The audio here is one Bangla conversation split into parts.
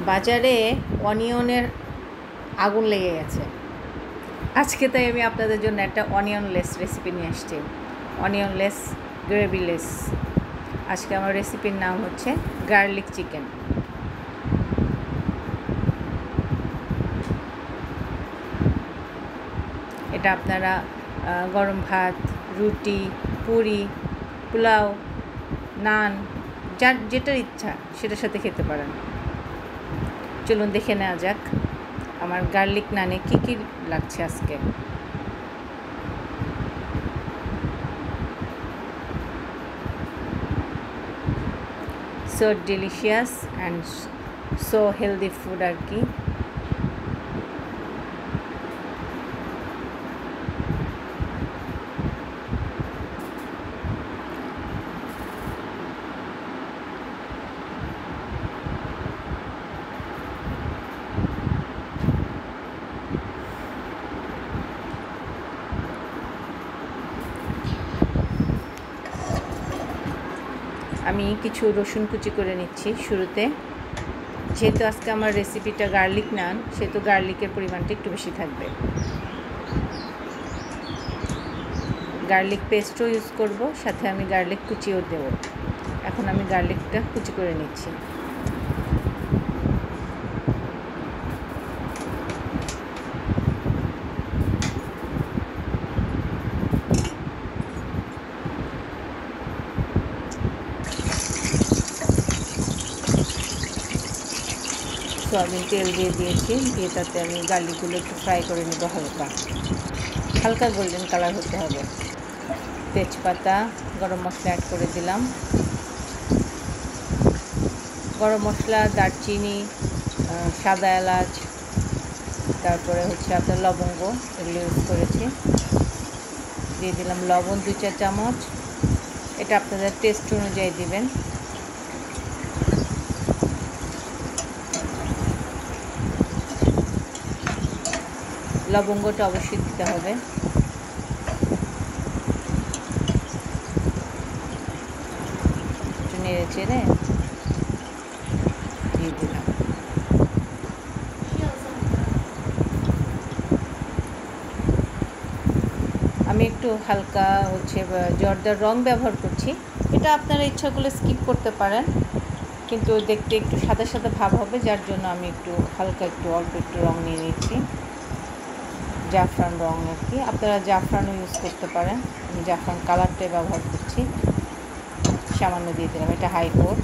বাজারে অনিয়নের আগুন লেগে গেছে। আজকে তাই আমি আপনাদের জন্য একটা অনিয়নলেস রেসিপি নিয়ে আসছি, অনিয়নলেস গ্রেভিলেস। আজকে আমার রেসিপির নাম হচ্ছে গার্লিক চিকেন। এটা আপনারা গরম ভাত, রুটি, পুরি, পোলাও, নান, যার যেটার ইচ্ছা সেটার সাথে খেতে পারেন। চলুন দেখে নেওয়া যাক আমার গার্লিক নানে কী কী লাগছে আজকে। So delicious and so healthy food আর কি। আমি কিছু রসুন কুচি করে নিচ্ছি শুরুতে। যেহেতু আজকে আমার রেসিপিটা গার্লিক নান, সেহেতু গার্লিকের পরিমাণটা একটু বেশি থাকবে। গার্লিক পেস্টও ইউজ করব, সাথে আমি গার্লিক কুচিও দেব। এখন আমি গার্লিকটা কুচি করে নিচ্ছি। সয়াবিন তেল দিয়ে দিয়েছি, দিয়ে তাতে আমি গার্লিকগুলো একটু ফ্রাই করে নেব। হালকা গোল্ডেন কালার হতে হবে। তেজপাতা, গরম মশলা অ্যাড করে দিলাম। গরম মশলা, দারচিনি, সাদা এলাচ, তারপরে হচ্ছে আপনার লবঙ্গ, এগুলো ইউজ করেছি। দিয়ে দিলাম লবণ 2-4 চামচ। এটা আপনাদের টেস্ট অনুযায়ী দিবেন। লবঙ্গটা অবশ্যই দিতে হবে। একটু নেড়ে চেড়ে দিয়ে দিলাম। আমি একটু হালকা হচ্ছে জর্দার রং ব্যবহার করছি। এটা আপনারা ইচ্ছা করলে স্কিপ করতে পারেন, কিন্তু দেখতে একটু সাদা সাদা ভাব হবে, যার জন্য আমি একটু হালকা অল্প একটু রং নিয়ে নিচ্ছি। জাফরান রং আর কি, আপনারা জাফরানও ইউজ করতে পারেন। আমি জাফরান কালারটাই ব্যবহার করছি। সামান্য দিয়ে দিলাম। এটা হাই কোট,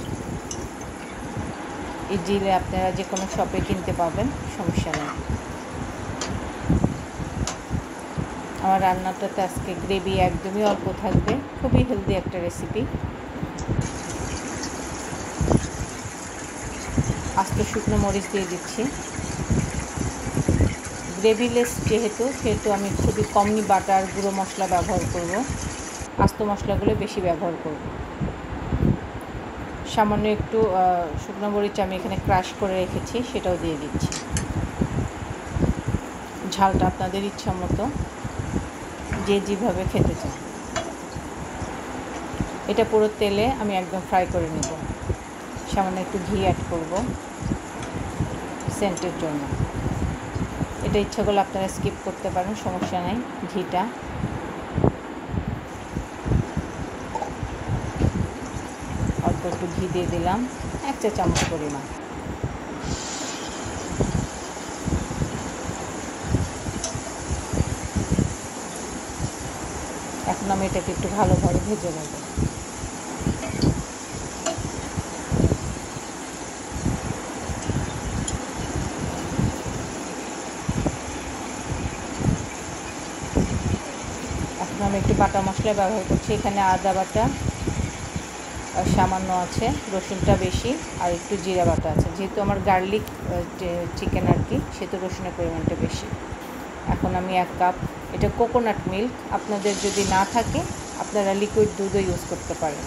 এই জিরে আপনারা যে কোনো শপে কিনতে পাবেন, সমস্যা নেই। আমার রান্নাটাতে আজকে গ্রেভি একদমই অল্প থাকবে, খুবই হেলদি একটা রেসিপি। আস্ত শুকনো মরিচ দিয়ে দিচ্ছি। গ্রেভিলেস সেহেতু আমি খুবই কমই বাটার, গুঁড়ো মশলা ব্যবহার করব। আস্ত মশলাগুলো বেশি ব্যবহার করব। সামান্য একটু শুকনো মরিচ আমি এখানে ক্রাশ করে রেখেছি, সেটাও দিয়ে দিচ্ছি। ঝালটা আপনাদের ইচ্ছা মতো, যে যেভাবে খেতে চান। এটা পুরো তেলে আমি একদম ফ্রাই করে নেব। সামান্য একটু ঘি অ্যাড করব সেন্টের জন্য। এটা ইচ্ছা করলে আপনারা স্কিপ করতে পারেন, সমস্যা নেই। ঘিটা অল্প একটু ঘি দিয়ে দিলাম, 1 চা চামচ পরিমাণ। এখন আমি এটাকে একটু ভালোভাবে ভেজে নেব। এখন আমি একটু বাটা মশলা ব্যবহার করছি। এখানে আদা বাটা সামান্য আছে, রসুনটা বেশি, আর একটু জিরা বাটা আছে। যেহেতু আমার গার্লিক চিকেন আর কি, সেহেতু রসুনের পরিমাণটা বেশি। এখন আমি 1 কাপ, এটা কোকোনাট মিল্ক, আপনাদের যদি না থাকে আপনারা লিকুইড দুধও ইউজ করতে পারেন।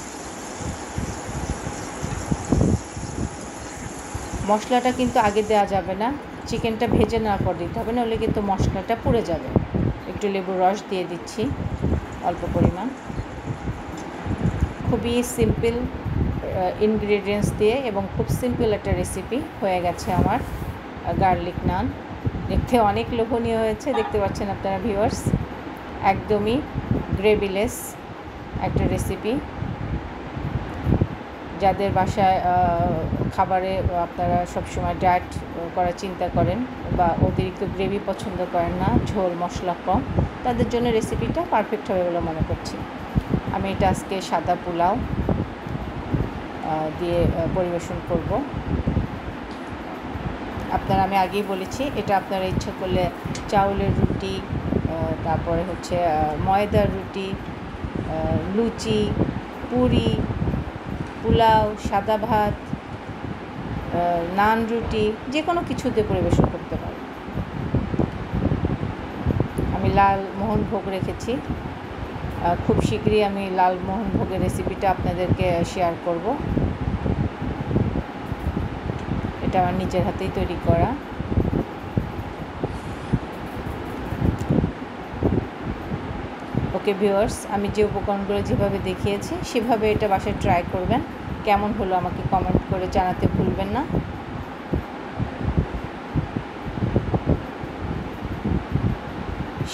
মশলাটা কিন্তু আগে দেওয়া যাবে না, চিকেনটা ভেজে নেওয়ার পর দিতে হবে, নাহলে কিন্তু মশলাটা পুড়ে যাবে। একটু লেবুর রস দিয়ে দিচ্ছি অল্প পরিমাণ। খুবই সিম্পল ইনগ্রিডিয়েন্টস দিয়ে এবং খুব সিম্পল একটা রেসিপি হয়ে গেছে আমার গার্লিক নান। দেখতে অনেক লোভনীয় হয়েছে, দেখতে পাচ্ছেন আপনারা ভিউয়ার্স। একদমই গ্রেভিলেস একটা রেসিপি। যাদের বাসায় খাবারে আপনারা সবসময় ডায়েট করার চিন্তা করেন বা অতিরিক্ত গ্রেভি পছন্দ করেন না, ঝোল মশলা কম, তাদের জন্য রেসিপিটা পারফেক্ট হবে বলে মনে করছি। আমি এটা আজকে সাদা পোলাও দিয়ে পরিবেশন করব। আপনারা, আমি আগেই বলেছি, এটা আপনারা ইচ্ছা করলে চাউলের রুটি, তারপরে হচ্ছে ময়দার রুটি, লুচি, পুরি, পোলাও, সাদা ভাত, নান রুটি, যে কোনো কিছুতে পরিবেশন করতে পারেন। আমি লালমোহন ভোগ রেখেছি, খুব শীঘ্রই আমি লালমোহন ভোগের রেসিপিটা আপনাদেরকে শেয়ার করব। এটা আমার নিজের হাতেই তৈরি করা। ওকে ভিউয়ার্স, আমি যে উপকরণগুলো যেভাবে দেখিয়েছি সেভাবে এটা বাসায় ট্রাই করবেন। কেমন হলো আমাকে কমেন্ট করে জানাতে ভুলবেন না।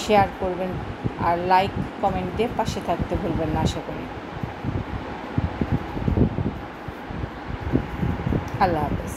শেয়ার করবেন আর লাইক কমেন্ট দিয়ে পাশে থাকতে ভুলবেন না, আশা করি। আল্লাহ হাফেজ।